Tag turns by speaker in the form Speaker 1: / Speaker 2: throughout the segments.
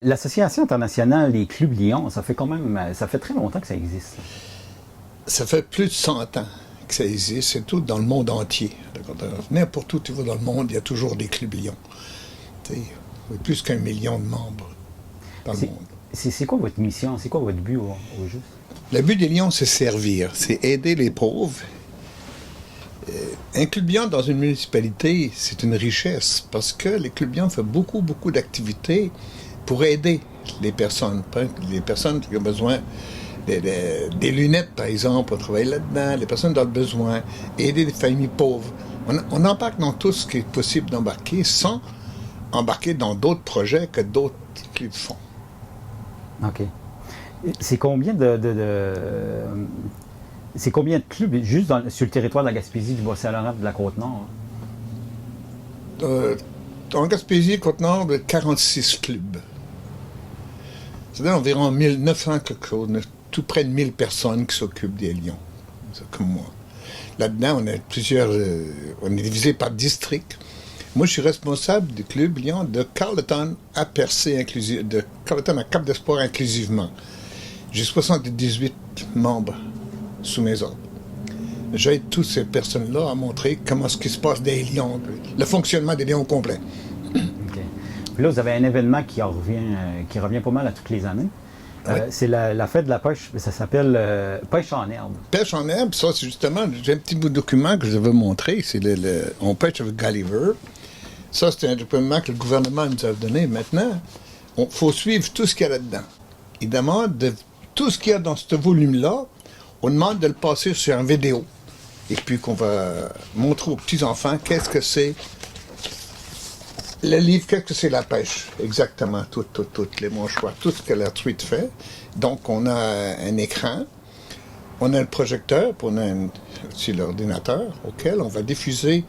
Speaker 1: L'Association internationale des clubs Lions, ça fait très longtemps que ça existe.
Speaker 2: Ça fait plus de 100 ans que ça existe, c'est tout dans le monde entier. N'importe où tu vas dans le monde, il y a toujours des clubs Lions. Il y a plus qu'1 million de membres dans le monde.
Speaker 1: C'est quoi votre mission? C'est quoi votre but au juste?
Speaker 2: Le but des Lions, c'est servir, c'est aider les pauvres. Un club Lion dans une municipalité, c'est une richesse parce que les clubs Lions font beaucoup d'activités pour aider les personnes qui ont besoin des lunettes, par exemple, on travaille là-dedans, les personnes dans le besoin, aider les familles pauvres. On embarque dans tout ce qui est possible d'embarquer sans embarquer dans d'autres projets que d'autres clubs font.
Speaker 1: OK. C'est combien c'est combien de clubs juste sur le territoire de la Gaspésie, du Bas-Saint-Laurent et de la Côte-Nord?
Speaker 2: En Gaspésie, Côte-Nord, 46 clubs. C'est-à-dire environ 1900 quelque chose, tout près de 1000 personnes qui s'occupent des Lions, comme moi. Là-dedans, on est divisé par district. Moi, je suis responsable du club Lion de Carleton à Percé de Carleton à Cap d'Espoir inclusivement. J'ai 78 membres sous mes ordres. J'aide toutes ces personnes-là à montrer comment ce qui se passe des Lions, le fonctionnement des Lions complet.
Speaker 1: OK. Puis là, vous avez un événement qui revient pas mal à toutes les années.
Speaker 2: Oui.
Speaker 1: C'est la fête de la pêche, ça s'appelle Pêche en herbe.
Speaker 2: Pêche en herbe, ça, c'est justement, j'ai un petit bout de document que je veux montrer, c'est on pêche avec Gulliver. Ça, c'est un document que le gouvernement nous a donné. Maintenant, il faut suivre tout ce qu'il y a là-dedans. Il demande tout ce qu'il y a dans ce volume-là, on demande de le passer sur une vidéo. Et puis qu'on va montrer aux petits-enfants qu'est-ce que c'est le livre, qu'est-ce que c'est la pêche. Exactement, tout, les mouchoirs, tout ce que la truite fait. Donc, on a un écran, on a le projecteur, puis on a aussi l'ordinateur auquel on va diffuser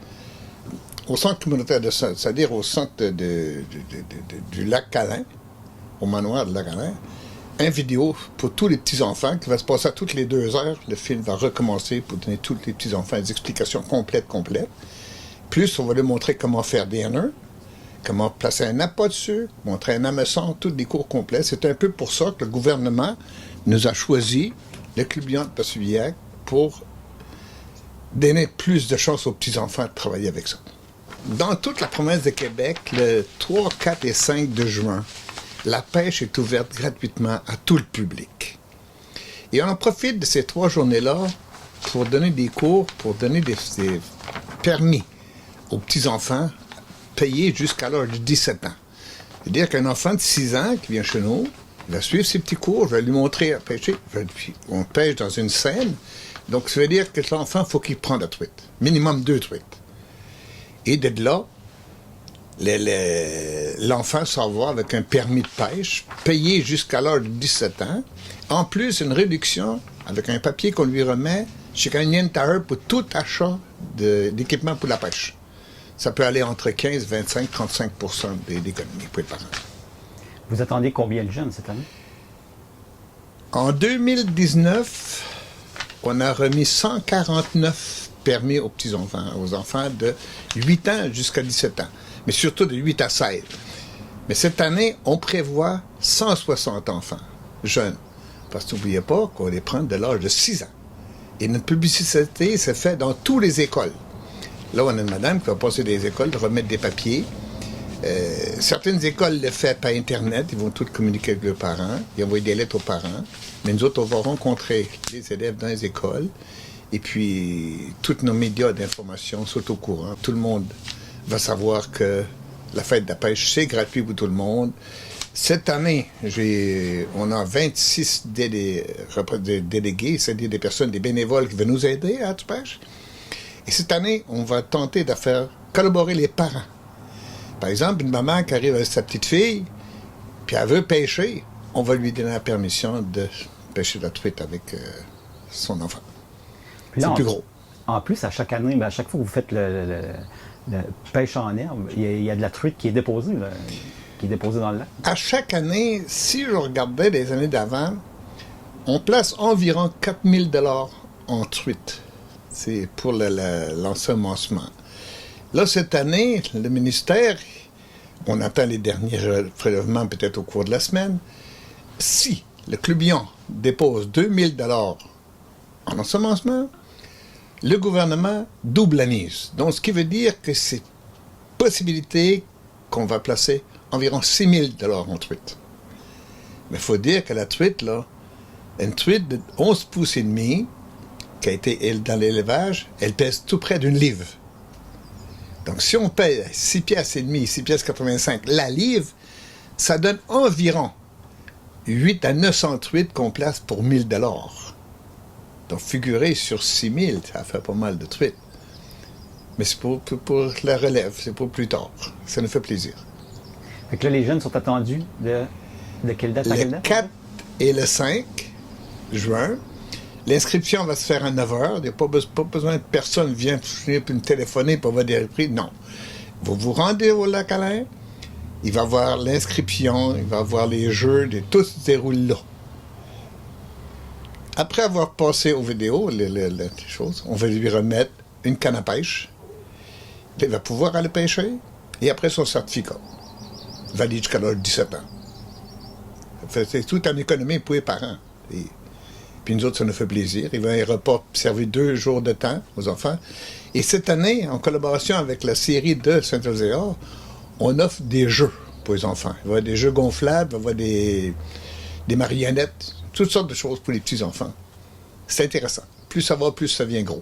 Speaker 2: au centre communautaire de ça, c'est-à-dire au centre du lac Calin, au manoir de lac Calin, une vidéo pour tous les petits-enfants qui va se passer à toutes les 2 heures. Le film va recommencer pour donner tous les petits-enfants des explications complètes. Plus, on va leur montrer comment faire des nœuds, comment placer un appât dessus, montrer un hameçon, tous des cours complets. C'est un peu pour ça que le gouvernement nous a choisi le Club Lion de Passevillers pour donner plus de chance aux petits-enfants de travailler avec ça. Dans toute la province de Québec, le 3, 4 et 5 de juin, la pêche est ouverte gratuitement à tout le public. Et on en profite de ces 3 journées-là pour donner des cours, pour donner des permis aux petits-enfants payés jusqu'à l'âge de 17 ans. C'est-à-dire qu'un enfant de 6 ans qui vient chez nous, il va suivre ses petits cours, je vais lui montrer à pêcher. On pêche dans une scène, donc ça veut dire que l'enfant, il faut qu'il prenne la truite. Minimum 2 truites. Et de là, l'enfant s'en va avec un permis de pêche, payé jusqu'à l'âge de 17 ans. En plus, une réduction avec un papier qu'on lui remet chez Canadian Tire pour tout achat d'équipement pour la pêche. Ça peut aller entre 15, 25, 35 % d'économie pour les parents.
Speaker 1: Vous attendez combien de jeunes cette année?
Speaker 2: En 2019, on a remis 149 permis aux petits-enfants, aux enfants de 8 ans jusqu'à 17 ans, mais surtout de 8 à 16. Mais cette année, on prévoit 160 enfants jeunes, parce que n'oubliez pas qu'on les prend de l'âge de 6 ans. Et notre publicité se fait dans toutes les écoles. Là, on a une madame qui va passer des écoles, remettre des papiers. Certaines écoles le font par Internet, ils vont toutes communiquer avec leurs parents, ils envoient des lettres aux parents. Mais nous autres, on va rencontrer les élèves dans les écoles. Et puis, tous nos médias d'information sont au courant. Tout le monde va savoir que la fête de la pêche, c'est gratuit pour tout le monde. Cette année, on a 26 délégués, c'est-à-dire des personnes, des bénévoles qui veulent nous aider à la pêche. Et cette année, on va tenter de faire collaborer les parents. Par exemple, une maman qui arrive avec sa petite fille, puis elle veut pêcher, on va lui donner la permission de pêcher la truite avec son enfant.
Speaker 1: Puis là,
Speaker 2: c'est plus gros.
Speaker 1: En plus, à chaque année, à chaque fois que vous faites le pêche en herbe, il y a de la truite qui est déposée, dans le lac.
Speaker 2: À chaque année, si je regardais les années d'avant, on place environ 4 000 $ en truite. C'est pour l'ensemencement. Là, cette année, le ministère On attend les derniers prélèvements peut-être au cours de la semaine. Si le clubion dépose 2000 $ en ensemencement, le gouvernement double la mise. Donc, ce qui veut dire que c'est possibilité qu'on va placer environ 6000 $ en truite. Mais il faut dire que la truite, là, une truite de 11 pouces et demi, qui a été dans l'élevage, elle pèse tout près d'une livre. Donc, si on paye 6 piastres et demi, 6 piastres 85 la livre, ça donne environ 8 à 900 truites qu'on place pour 1000 $. Donc, figurez sur 6000, ça fait pas mal de truites. Mais c'est pour la relève, c'est pour plus tard. Ça nous fait plaisir.
Speaker 1: Fait que là, les jeunes sont attendus de quelle date à quelle
Speaker 2: Le
Speaker 1: date?
Speaker 2: 4 et le 5 juin, l'inscription va se faire à 9 h. Il n'y a pas besoin que personne vienne me téléphoner pour avoir des prix. Non. Vous vous rendez au lac Alain, il va voir l'inscription, il va voir les jeux, tout se déroule là. Après avoir passé aux vidéos, les choses, on va lui remettre une canne à pêche. Il va pouvoir aller pêcher. Et après son certificat. Valide jusqu'à l'âge de 17 ans. C'est tout en économie pour les parents. Et puis nous autres, ça nous fait plaisir. Il va un repas servir 2 jours de temps aux enfants. Et cette année, en collaboration avec la série de Saint-Euséa, on offre des jeux pour les enfants. Il va y avoir des jeux gonflables, il va y avoir des marionnettes, toutes sortes de choses pour les petits-enfants. C'est intéressant. Plus ça va, plus ça vient gros.